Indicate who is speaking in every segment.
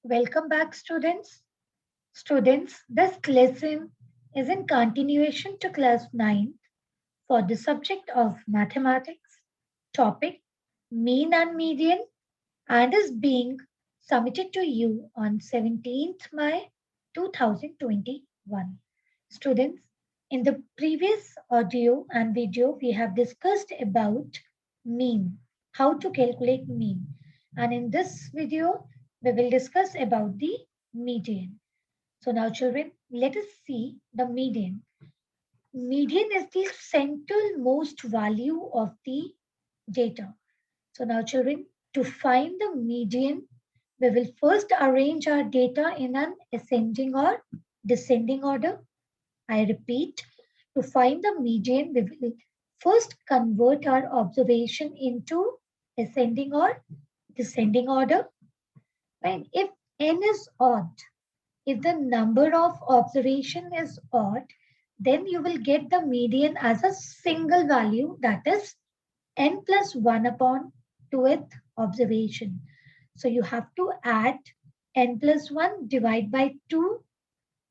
Speaker 1: Welcome back, students. Students, this lesson is in continuation to class 9 for the subject of mathematics, topic mean and median, and is being submitted to you on 17th May 2021. Students, in the previous audio and video, we have discussed about mean, how to calculate mean. And in this video, we will discuss about the median. So now children, let us see the median. Median is the central most value of the data. So now children, to find the median, we will first arrange our data in an ascending or descending order. I repeat, to find the median, we will first convert our observation into ascending or descending order. And if n is odd, if the number of observation is odd, then you will get the median as a single value, that is n plus 1 upon 2th observation. So you have to add n plus 1 divide by 2.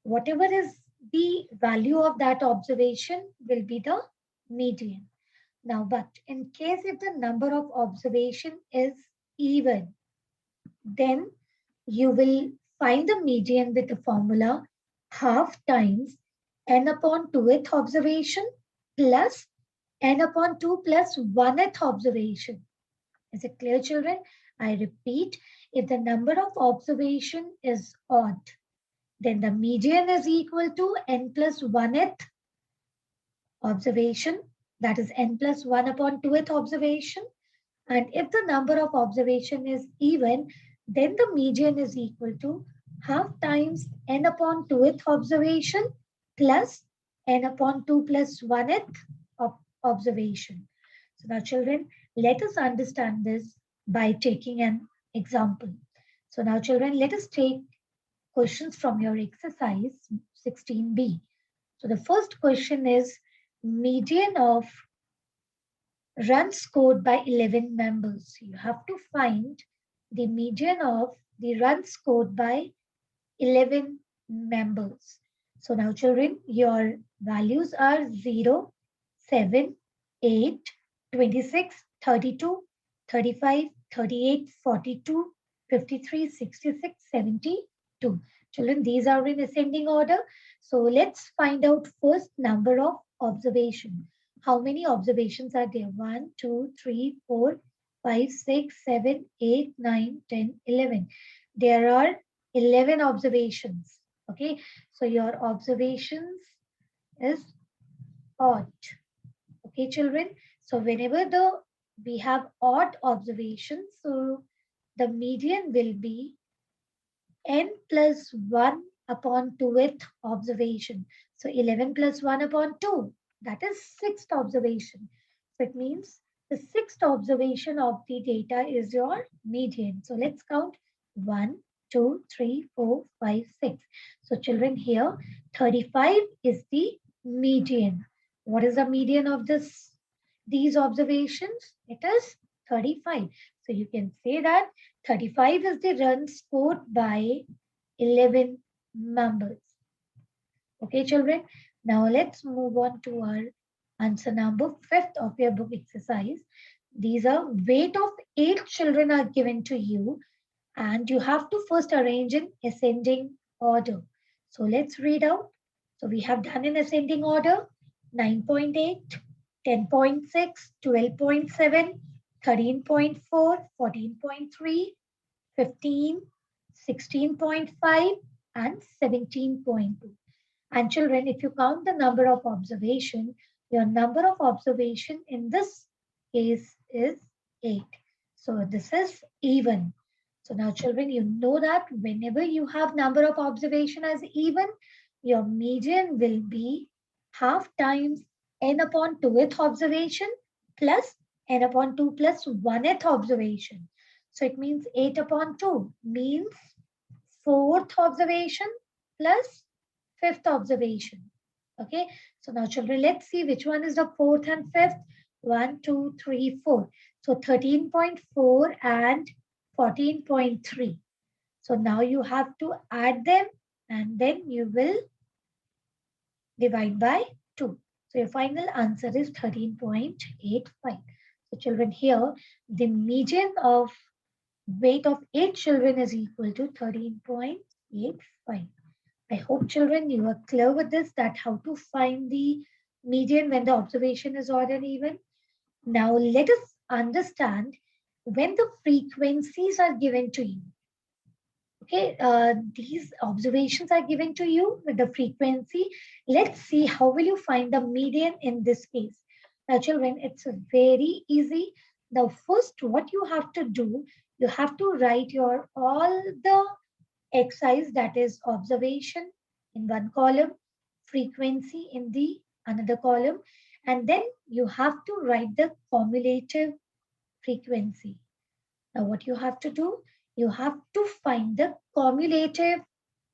Speaker 1: Whatever is the value of that observation will be the median. Now, but in case if the number of observation is even, then you will find the median with the formula half times n upon 2th observation plus n upon 2 plus 1th observation. Is it clear, children? I repeat, if the number of observation is odd, then the median is equal to n plus 1th observation, that is n plus 1 upon 2th observation. And if the number of observation is even, then the median is equal to half times n upon 2th observation plus n upon 2 plus 1th observation. So now children, let us understand this by taking an example. So now children, let us take questions from your exercise 16b. So the first question is median of runs scored by 11 members. You have to find the median of the runs scored by 11 members. So now children, your values are 0, 7, 8, 26, 32, 35, 38, 42, 53, 66, 72. Children, these are in ascending order. So let's find out first number of observation. How many observations are there? 1, 2, 3, 4, 5, 6, 7, 8, 9, 10, 11. There are 11 observations. Okay, so your observations is odd. Okay, children. So whenever we have odd observations, so the median will be n plus 1 upon 2th observation. So 11 plus 1 upon 2, that is 6th observation. So it means the 6th observation of the data is your median. So let's count 1, 2, 3, 4, 5, 6. So children, here 35 is the median. What is the median of these observations? It is 35. So you can say that 35 is the run scored by 11 members. Okay, children. Now let's move on to our answer number 5th of your book exercise. These are weight of 8 children are given to you, and you have to first arrange in ascending order. So let's read out. So we have done in ascending order 9.8, 10.6, 12.7, 13.4, 14.3, 15, 16.5, and 17.2. And children, if you count the number of observation, your number of observation in this case is 8. So this is even. So now children, you know that whenever you have number of observation as even, your median will be half times n upon 2th observation plus n upon 2 plus 1th observation. So it means 8 upon 2 means 4th observation plus 5th observation. Okay, so now children, let's see which one is the 4th and 5th. 1, 2, 3, 4. So 13.4 and 14.3. So now you have to add them and then you will divide by 2. So your final answer is 13.85. So children, here the median of weight of 8 children is equal to 13.85. I hope children you are clear with this, that how to find the median when the observation is odd and even. Now let us understand when the frequencies are given to you. Okay, these observations are given to you with the frequency. Let's see how will you find the median in this case. Now children, it's very easy. Now first what you have to do, you have to write your all the exercise, that is observation in one column, frequency in the another column, and then you have to write the cumulative frequency. Now what you have to do, you have to find the cumulative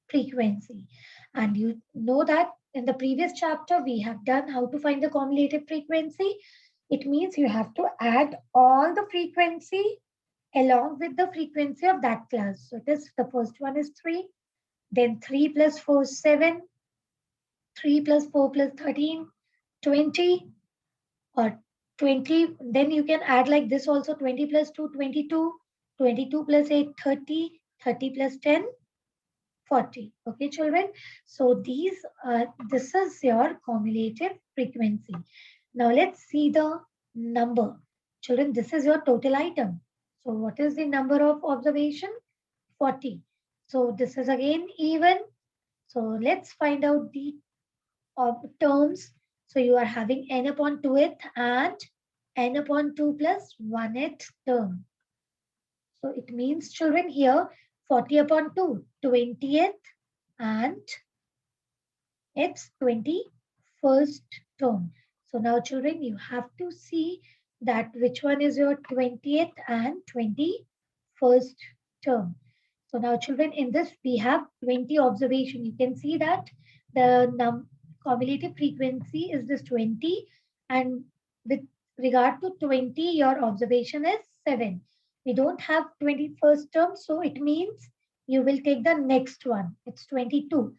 Speaker 1: frequency. And you know that in the previous chapter we have done how to find the cumulative frequency. It means you have to add all the frequency along with the frequency of that class. So it is, the first one is 3, then 3 plus 4, 7, 3 plus 4 plus 13, 20, or 20. Then you can add like this also, 20 plus 2, 22, 22 plus 8, 30, 30 plus 10, 40. Okay, children. So this is your cumulative frequency. Now let's see the number. Children, this is your total item. So what is the number of observation? 40. So this is again even. So let's find out the terms. So you are having n upon 2th and n upon 2 plus 1th term. So it means children here 40 upon 2, 20th and its 21st term. So now children, you have to see that which one is your 20th and 21st term. So now children, in this we have 20 observation. You can see that the cumulative frequency is this 20, and with regard to 20 your observation is 7. We don't have 21st term, so it means you will take the next one. It's 22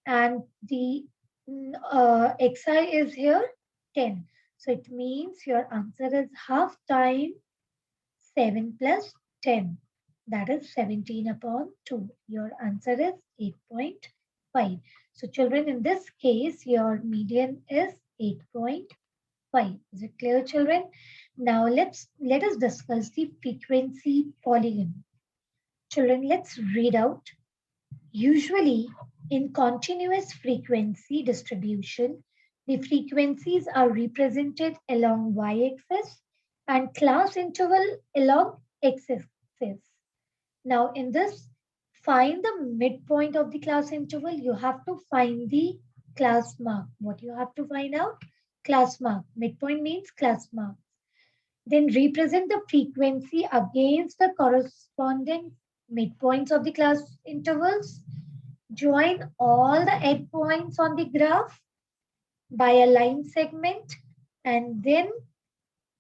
Speaker 1: and the xi is here 10. So it means your answer is half time 7 plus 10. That is 17 upon 2. Your answer is 8.5. So children, in this case, your median is 8.5. Is it clear, children? Now let us discuss the frequency polygon. Children, let's read out. Usually, in continuous frequency distribution, the frequencies are represented along y-axis and class interval along x-axis. Now in this, find the midpoint of the class interval. You have to find the class mark. What you have to find out? Class mark. Midpoint means class mark. Then represent the frequency against the corresponding midpoints of the class intervals. Join all the endpoints on the graph by a line segment, and then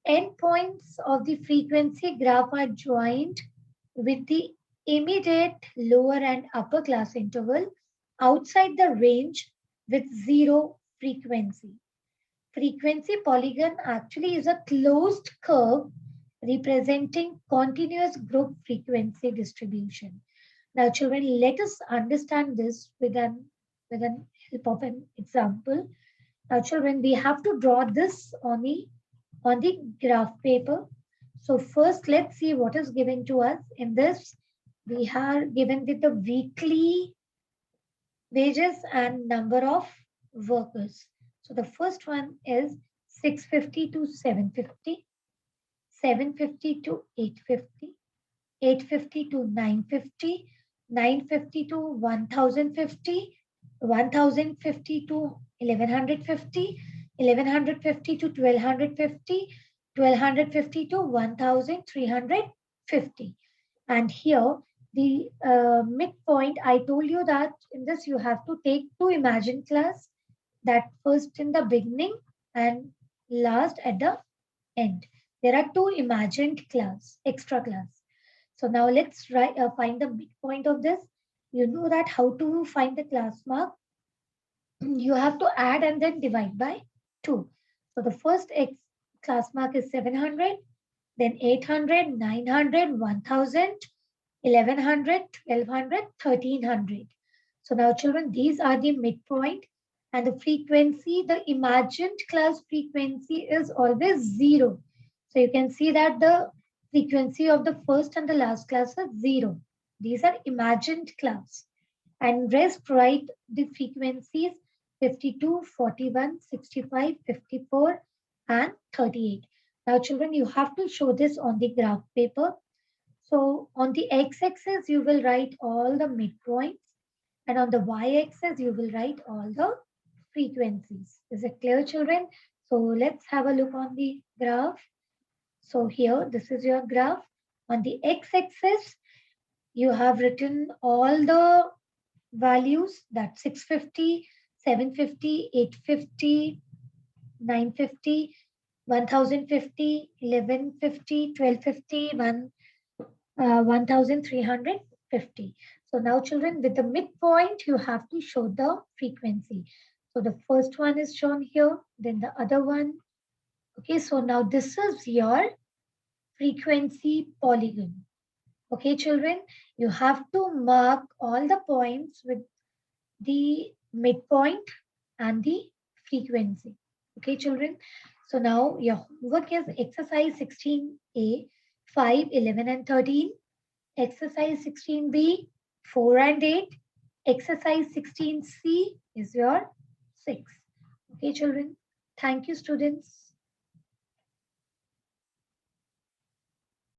Speaker 1: endpoints of the frequency graph are joined with the immediate lower and upper class interval outside the range with 0 frequency. Frequency polygon actually is a closed curve representing continuous group frequency distribution. Now children, let us understand this with an help of an example. Now children, we have to draw this on the graph paper. So first let's see what is given to us. In this, we are given with the weekly wages and number of workers. So the first one is 650 to 750, 750 to 850, 850 to 950, 950 to 1050, 1050 to 1150, 1150 to 1250, 1250 to 1350. And here the midpoint, I told you that in this you have to take 2 imagined class, that first in the beginning and last at the end. There are 2 imagined class, extra class. So now let's find the midpoint of this. You know that how to find the class mark. You have to add and then divide by 2. So the first X class mark is 700, then 800, 900, 1000, 1100, 1200, 1300. So now children, these are the midpoint and the frequency, the imagined class frequency is always 0. So you can see that the frequency of the first and the last class are 0. These are imagined class. And rest write the frequencies 52, 41, 65, 54 and 38. Now children, you have to show this on the graph paper. So on the x-axis, you will write all the midpoints, and on the y-axis, you will write all the frequencies. Is it clear, children? So let's have a look on the graph. So here, this is your graph. On the x-axis, you have written all the values, that's 650, 750, 850, 950, 1050, 1150, 1250, 1350. So now children, with the midpoint, you have to show the frequency. So the first one is shown here, then the other one. Okay, so now this is your frequency polygon. Okay, children, you have to mark all the points with the midpoint and the frequency. Okay, children. So now your homework is exercise 16A, 5, 11 and 13. Exercise 16B, 4 and 8. Exercise 16C is your 6. Okay, children. Thank you, students.